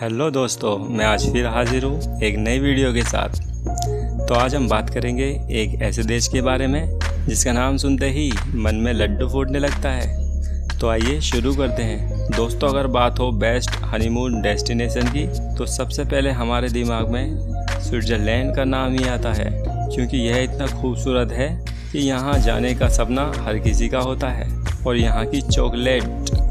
Hello दोस्तों, मैं आज फिर हाजिर हूँ एक नई वीडियो के साथ। तो आज हम बात करेंगे एक ऐसे देश के बारे में जिसका नाम सुनते ही मन में लड्डू फूटने लगता है। तो आइए शुरू करते हैं। दोस्तों, अगर बात हो बेस्ट हनीमून डेस्टिनेशन की तो सबसे पहले हमारे दिमाग में स्विट्ज़रलैंड का नाम ही आता है, क्योंकि यह इतना खूबसूरत है कि यहाँ जाने का सपना हर किसी का होता है। और यहाँ की चॉकलेट,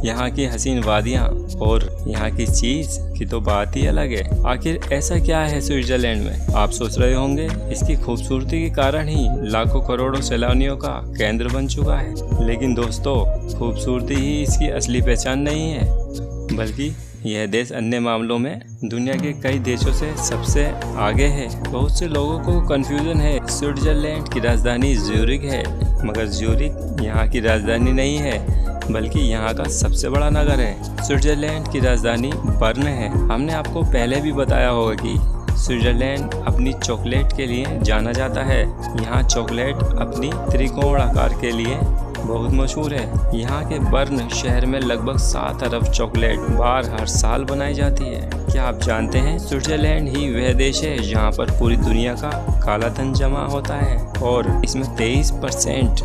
यहाँ की हसीन वादियाँ और यहाँ की चीज़ की तो बात ही अलग है। आखिर ऐसा क्या है स्विट्ज़रलैंड में, आप सोच रहे होंगे। इसकी खूबसूरती के कारण ही लाखों करोड़ों सैलानियों का केंद्र बन चुका है। लेकिन दोस्तों, खूबसूरती ही इसकी असली पहचान नहीं है, बल्कि यह देश अन्य मामलों में दुनिया के कई देशों से सबसे आगे है। बहुत से लोगों को कंफ्यूजन है। स्विट्ज़रलैंड की राजधानी ज्यूरिख है, मगर ज्यूरिख यहाँ की राजधानी नहीं है, बल्कि यहाँ का सबसे बड़ा नगर है। स्विट्ज़रलैंड की राजधानी बर्न है। हमने आपको पहले भी बताया होगा कि स्विट्ज़रलैंड अपनी चॉकलेट के लिए जाना जाता है। यहाँ चॉकलेट अपनी त्रिकोण आकार के लिए बहुत मशहूर है। यहाँ के बर्न शहर में लगभग 7 अरब चॉकलेट बार हर साल बनाई जाती है। क्या आप जानते हैं, स्विट्ज़रलैंड ही वह देश है जहाँ पर पूरी दुनिया का काला धन जमा होता है और इसमें 23%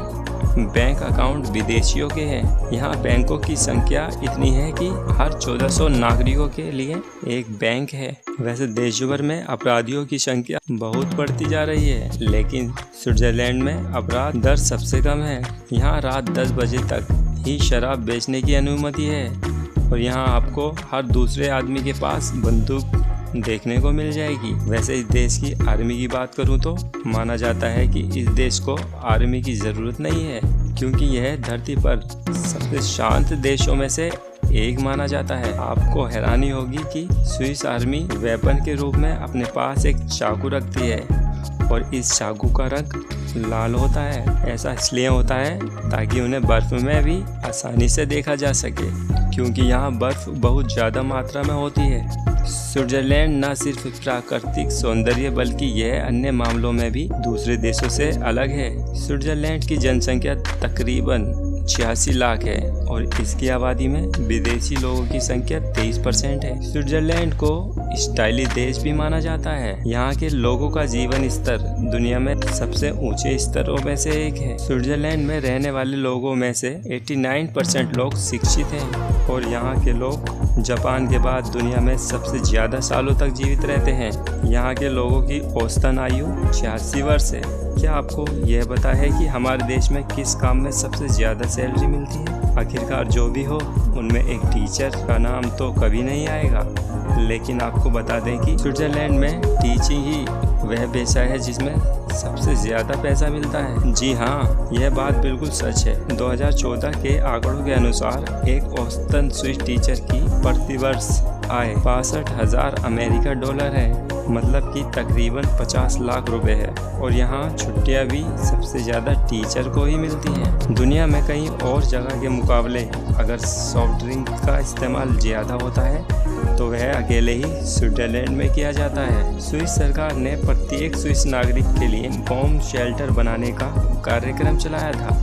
बैंक अकाउंट विदेशियों के हैं। यहाँ बैंकों की संख्या इतनी है कि हर 1400 नागरिकों के लिए एक बैंक है। वैसे देश भर में अपराधियों की संख्या बहुत बढ़ती जा रही है, लेकिन स्विट्ज़रलैंड में अपराध दर सबसे कम है। यहाँ रात 10 बजे तक ही शराब बेचने की अनुमति है और यहाँ आपको हर दूसरे आदमी के पास बंदूक देखने को मिल जाएगी। वैसे इस देश की आर्मी की बात करूं तो माना जाता है कि इस देश को आर्मी की ज़रूरत नहीं है, क्योंकि यह धरती पर सबसे शांत देशों में से एक माना जाता है। आपको हैरानी होगी कि स्विस आर्मी वेपन के रूप में अपने पास एक चाकू रखती है और इस चाकू का रंग लाल होता है। ऐसा इसलिए होता है ताकि उन्हें बर्फ में भी आसानी से देखा जा सके, क्योंकि यहाँ बर्फ बहुत ज़्यादा मात्रा में होती है। स्विट्ज़रलैंड न सिर्फ प्राकृतिक सौंदर्य बल्कि यह अन्य मामलों में भी दूसरे देशों से अलग है। स्विट्ज़रलैंड की जनसंख्या तकरीबन 86 लाख है और इसकी आबादी में विदेशी लोगों की संख्या 23% है। स्विट्ज़रलैंड को स्टाइलिश देश भी माना जाता है। यहाँ के लोगों का जीवन स्तर दुनिया में सबसे ऊंचे स्तरों में से एक है। स्विट्ज़रलैंड में रहने वाले लोगों में से 89% लोग शिक्षित हैं और यहाँ के लोग जापान के बाद दुनिया में सबसे ज़्यादा सालों तक जीवित रहते हैं। यहाँ के लोगों की औसतन आयु 86 वर्ष है। क्या आपको यह पता है कि हमारे देश में किस काम में सबसे ज़्यादा सैलरी मिलती है? आखिरकार जो भी हो, उनमें एक टीचर का नाम तो कभी नहीं आएगा। लेकिन आपको बता दें कि स्विट्ज़रलैंड में टीचिंग ही वह पेशा है जिसमें सबसे ज़्यादा पैसा मिलता है। जी हाँ, यह बात बिल्कुल सच है। 2014 के आंकड़ों के अनुसार एक औसतन स्विस टीचर की प्रतिवर्ष आय 62,000 अमेरिका डॉलर है, मतलब कि तकरीबन 50 लाख रुपए है। और यहाँ छुट्टियाँ भी सबसे ज़्यादा टीचर को ही मिलती हैं। दुनिया में कहीं और जगह के मुकाबले अगर सॉफ्ट ड्रिंक का इस्तेमाल ज़्यादा होता है तो वह अकेले ही स्विट्ज़रलैंड में किया जाता है। स्विस सरकार ने प्रत्येक स्विस नागरिक के लिए बॉम्ब शेल्टर बनाने का कार्यक्रम चलाया था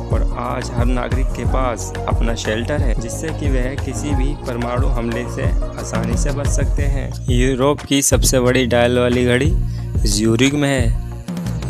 और आज हर नागरिक के पास अपना शेल्टर है, जिससे कि वह किसी भी परमाणु हमले से आसानी से बच सकते हैं। यूरोप की सबसे बड़ी डायल वाली घड़ी ज्यूरिख में है।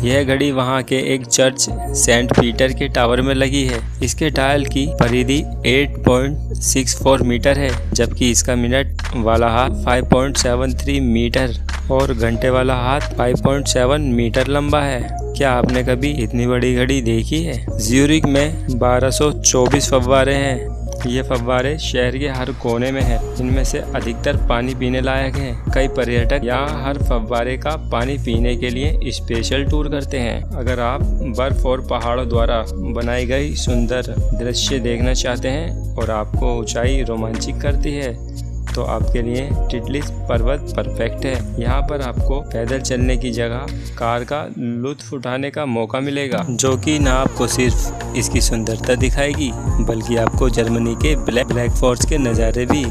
यह घड़ी वहाँ के एक चर्च सेंट पीटर के टावर में लगी है। इसके डायल की परिधि 8.64 मीटर है, जबकि इसका मिनट वाला हाथ 5.73 मीटर और घंटे वाला हाथ 5.7 मीटर लंबा है। क्या आपने कभी इतनी बड़ी घड़ी देखी है? ज्यूरिख में 1224 फव्वारे हैं। ये फव्वारे शहर के हर कोने में हैं। इनमें से अधिकतर पानी पीने लायक हैं। कई पर्यटक यहाँ हर फव्वारे का पानी पीने के लिए स्पेशल टूर करते हैं। अगर आप बर्फ और पहाड़ों द्वारा बनाई गई सुंदर दृश्य देखना चाहते हैं और आपको ऊंचाई रोमांचित करती है तो आपके लिए टिटलिस पर्वत परफेक्ट है। यहाँ पर आपको पैदल चलने की जगह कार का लुत्फ उठाने का मौका मिलेगा, जो कि ना आपको सिर्फ इसकी सुंदरता दिखाएगी बल्कि आपको जर्मनी के ब्लैक फॉरेस्ट के नज़ारे भी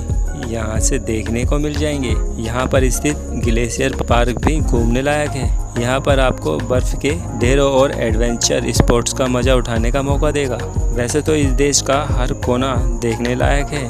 यहाँ से देखने को मिल जाएंगे। यहाँ पर स्थित ग्लेशियर पार्क भी घूमने लायक है। यहाँ पर आपको बर्फ के ढेरों और एडवेंचर स्पोर्ट्स का मज़ा उठाने का मौका देगा। वैसे तो इस देश का हर कोना देखने लायक है,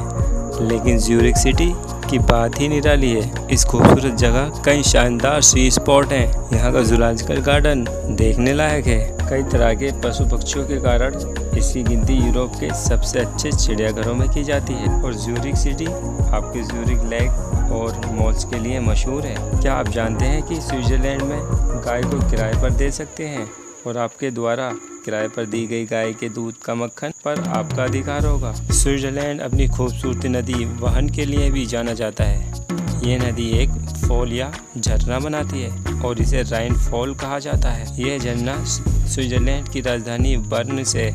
लेकिन ज्यूरिख सिटी की बात ही निराली है। इस खूबसूरत जगह कई शानदार सी स्पॉट हैं। यहाँ का जूलॉजिकल गार्डन देखने लायक है। कई तरह के पशु पक्षियों के कारण इसकी गिनती यूरोप के सबसे अच्छे चिड़ियाघरों में की जाती है। और ज्यूरिख सिटी आपके ज्यूरिख लेक और मॉल्स के लिए मशहूर है। क्या आप जानते हैं कि स्विट्जरलैंड में गाय को किराए पर दे सकते हैं और आपके द्वारा किराए पर दी गई गाय के दूध का मक्खन पर आपका अधिकार होगा। स्विट्जरलैंड अपनी खूबसूरती नदी वहन के लिए भी जाना जाता है। ये नदी एक फॉल या झरना बनाती है और इसे राइन फॉल कहा जाता है। यह झरना स्विट्जरलैंड की राजधानी बर्न से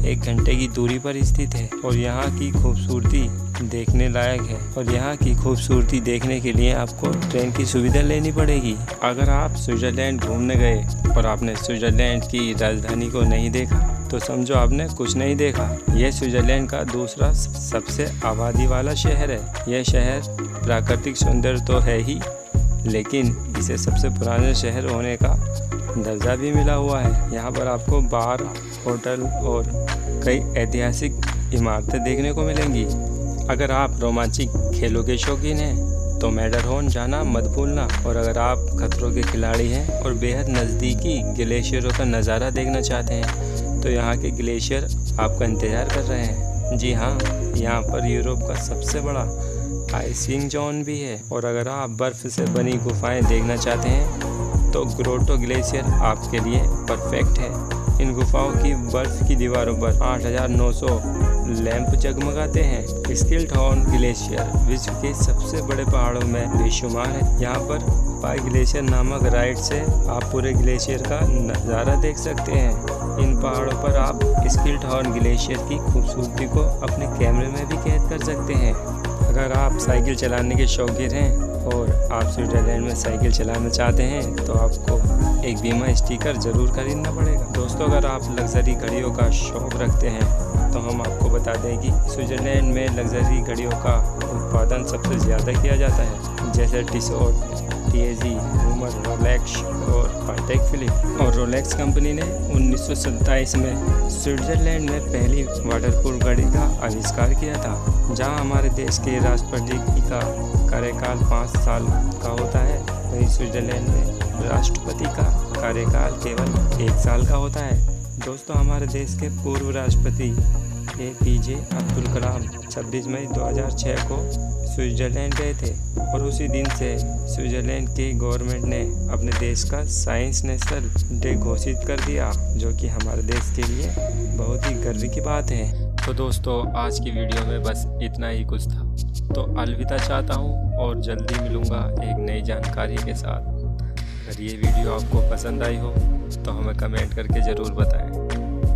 1 घंटे की दूरी पर स्थित है और यहाँ की खूबसूरती देखने लायक है। और यहाँ की खूबसूरती देखने के लिए आपको ट्रेन की सुविधा लेनी पड़ेगी। अगर आप स्विट्जरलैंड घूमने गए और आपने स्विट्जरलैंड की राजधानी को नहीं देखा तो समझो आपने कुछ नहीं देखा। यह स्विट्जरलैंड का दूसरा सबसे आबादी वाला शहर है। यह शहर प्राकृतिक सौंदर्य तो है ही, लेकिन इसे सबसे पुराने शहर होने का दर्जा भी मिला हुआ है। यहाँ पर आपको बार, होटल और कई ऐतिहासिक इमारतें देखने को मिलेंगी। अगर आप रोमांचक खेलों के शौकीन हैं तो मैटरहॉर्न जाना मत भूलना। और अगर आप खतरों के खिलाड़ी हैं और बेहद नज़दीकी ग्लेशियरों का नज़ारा देखना चाहते हैं तो यहाँ के ग्लेशियर आपका इंतज़ार कर रहे हैं। जी हाँ, यहाँ पर यूरोप का सबसे बड़ा आइसिंग जोन भी है। और अगर आप बर्फ़ से बनी गुफाएं देखना चाहते हैं तो ग्रोटो ग्लेशियर आपके लिए परफेक्ट है। इन गुफाओं की बर्फ की दीवारों पर 8900 लैंप जगमगाते हैं। स्किल्टहॉर्न ग्लेशियर विश्व के सबसे बड़े पहाड़ों में बेशुमार है। यहाँ पर पाई ग्लेशियर नामक राइड से आप पूरे ग्लेशियर का नज़ारा देख सकते हैं। इन पहाड़ों पर आप स्किल्टहॉर्न ग्लेशियर की खूबसूरती को अपने कैमरे में भी कैद कर सकते हैं। अगर आप साइकिल चलाने के शौकीन हैं और आप स्विट्जरलैंड में साइकिल चलाना चाहते हैं तो आपको एक बीमा स्टिकर ज़रूर खरीदना पड़ेगा। दोस्तों, अगर आप लग्जरी घड़ियों का शौक़ रखते हैं तो हम आपको बता दें कि स्विट्जरलैंड में लग्जरी घड़ियों का उत्पादन सबसे ज़्यादा किया जाता है, जैसे टिसोट, टीएजी, रूमर, रोलेक्स और पाटेक फिलिप। और रोलेक्स कंपनी ने 1927 में स्विट्जरलैंड में पहली वाटरप्रूफ घड़ी का आविष्कार किया था। जहां हमारे देश के राष्ट्रपति का कार्यकाल 5 साल का होता है, वहीं स्विट्जरलैंड में राष्ट्रपति का कार्यकाल केवल 1 साल का होता है। दोस्तों, हमारे देश के पूर्व राष्ट्रपति APJ अब्दुल कलाम 26 मई 2006 को स्विट्जरलैंड गए थे और उसी दिन से स्विट्जरलैंड की गवर्नमेंट ने अपने देश का साइंस नेशनल डे घोषित कर दिया, जो कि हमारे देश के लिए बहुत ही गर्व की बात है। तो दोस्तों, आज की वीडियो में बस इतना ही कुछ था। तो अलविदा चाहता हूँ और जल्दी मिलूँगा एक नई जानकारी के साथ। अगर ये वीडियो आपको पसंद आई हो तो हमें कमेंट करके ज़रूर बताएं।